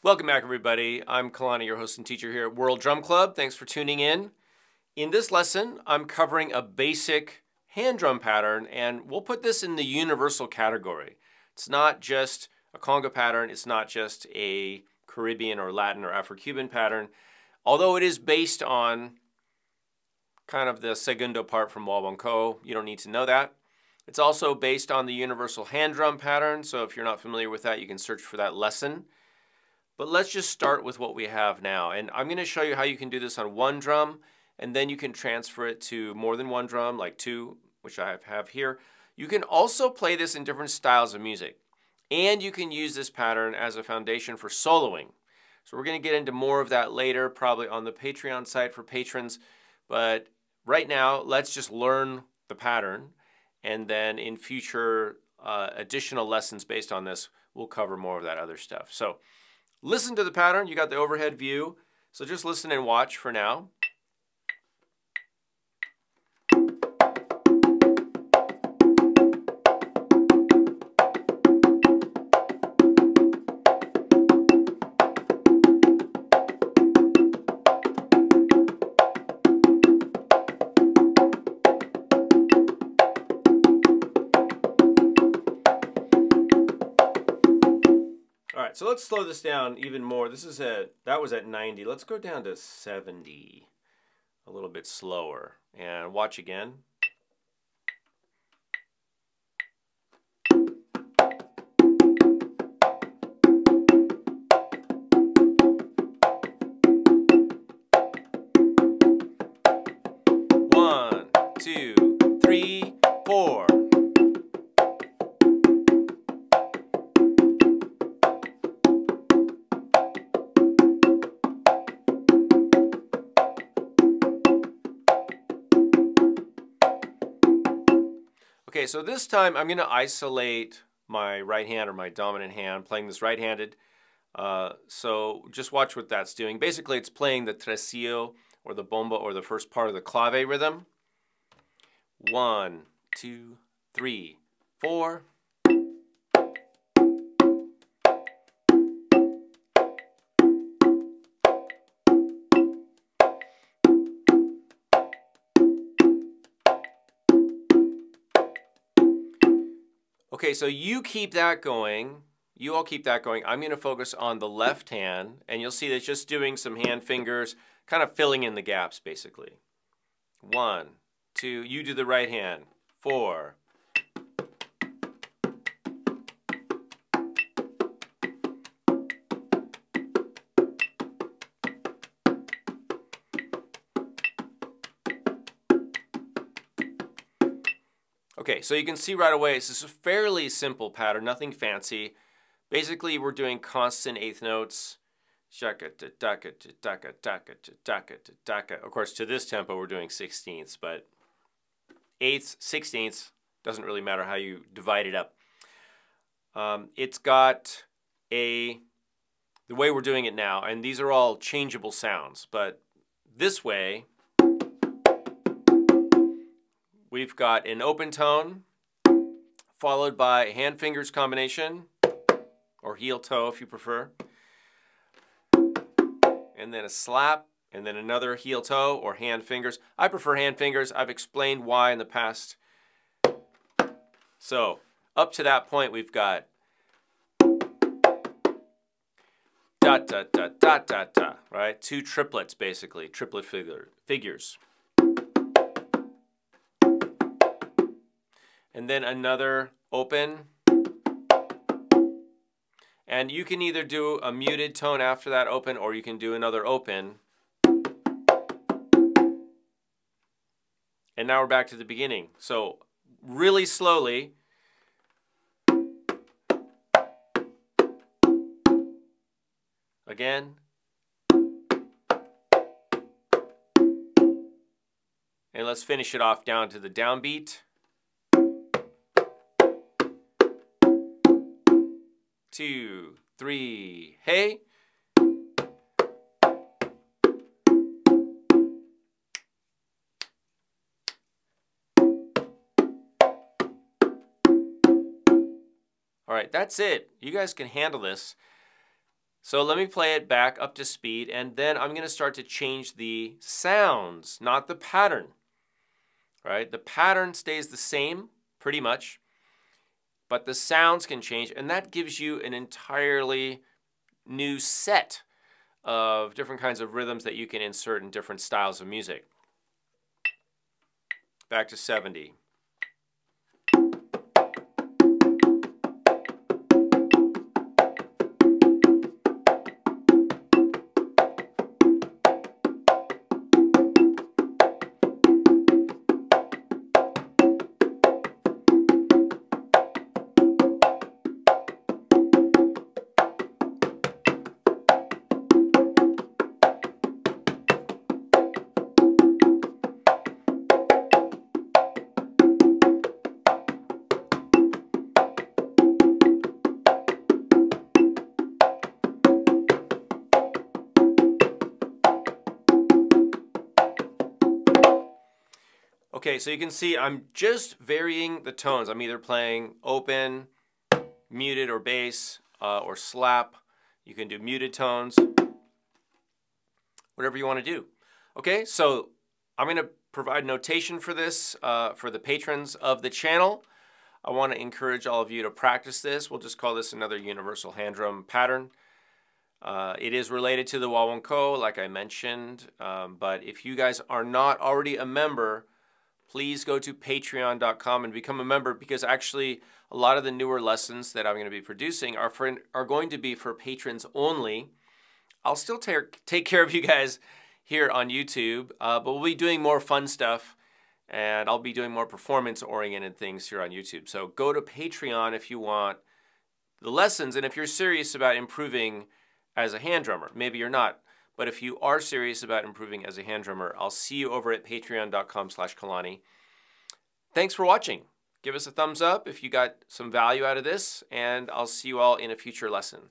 Welcome back, everybody. I'm Kalani, your host and teacher here at World Drum Club. Thanks for tuning in. In this lesson, I'm covering a basic hand drum pattern, and we'll put this in the universal category. It's not just a conga pattern. It's not just a Caribbean or Latin or Afro-Cuban pattern, although it is based on kind of the segundo part from Wabonko. You don't need to know that. It's also based on the universal hand drum pattern, so if you're not familiar with that, you can search for that lesson. But let's just start with what we have now. And I'm going to show you how you can do this on one drum, and then you can transfer it to more than one drum, like two, which I have here. You can also play this in different styles of music. And you can use this pattern as a foundation for soloing. So we're going to get into more of that later, probably on the Patreon site for patrons. But right now, let's just learn the pattern. And then in future additional lessons based on this, we'll cover more of that other stuff. So listen to the pattern. You got the overhead view. So just listen and watch for now. So let's slow this down even more. That was at 90. Let's go down to 70, a little bit slower, and watch again. One, two, three, four. Okay, so this time I'm going to isolate my right hand or my dominant hand, playing this right-handed. So just watch what that's doing. Basically, it's playing the tresillo or the bomba or the first part of the clave rhythm. 1, 2, 3, 4. Okay, so you keep that going. You all keep that going. I'm going to focus on the left hand, and you'll see that it's just doing some hand fingers, kind of filling in the gaps, basically. 1, 2, you do the right hand. 4. Okay, so you can see right away, this is a fairly simple pattern, nothing fancy. Basically, we're doing constant eighth notes. Of course, to this tempo, we're doing sixteenths, but eighths, sixteenths, doesn't really matter how you divide it up. It's got the way we're doing it now, and these are all changeable sounds, but this way, we've got an open tone, followed by hand fingers combination, or heel toe if you prefer, and then a slap, and then another heel toe or hand fingers. I prefer hand fingers. I've explained why in the past. So up to that point, we've got da da da da da da, right? Two triplets basically, triplet figures. And then another open. And you can either do a muted tone after that open, or you can do another open. And now we're back to the beginning. So really slowly. Again. And let's finish it off down to the downbeat. 2, 3, hey. All right, that's it. You guys can handle this. So let me play it back up to speed, and then I'm going to start to change the sounds, not the pattern. Right? The pattern stays the same pretty much, but the sounds can change, and that gives you an entirely new set of different kinds of rhythms that you can insert in different styles of music. Back to 70. Okay, so you can see I'm just varying the tones. I'm either playing open, muted, or bass, or slap. You can do muted tones, whatever you want to do. Okay, so I'm going to provide notation for this for the patrons of the channel. I want to encourage all of you to practice this. We'll just call this another universal hand drum pattern. It is related to the Wawonko, like I mentioned, but if you guys are not already a member, please go to patreon.com and become a member, because actually a lot of the newer lessons that I'm going to be producing are going to be for patrons only. I'll still take care of you guys here on YouTube, but we'll be doing more fun stuff, and I'll be doing more performance-oriented things here on YouTube. So go to Patreon if you want the lessons, and if you're serious about improving as a hand drummer. Maybe you're not. But if you are serious about improving as a hand drummer, I'll see you over at patreon.com/Kalani. Thanks for watching. Give us a thumbs up if you got some value out of this, and I'll see you all in a future lesson.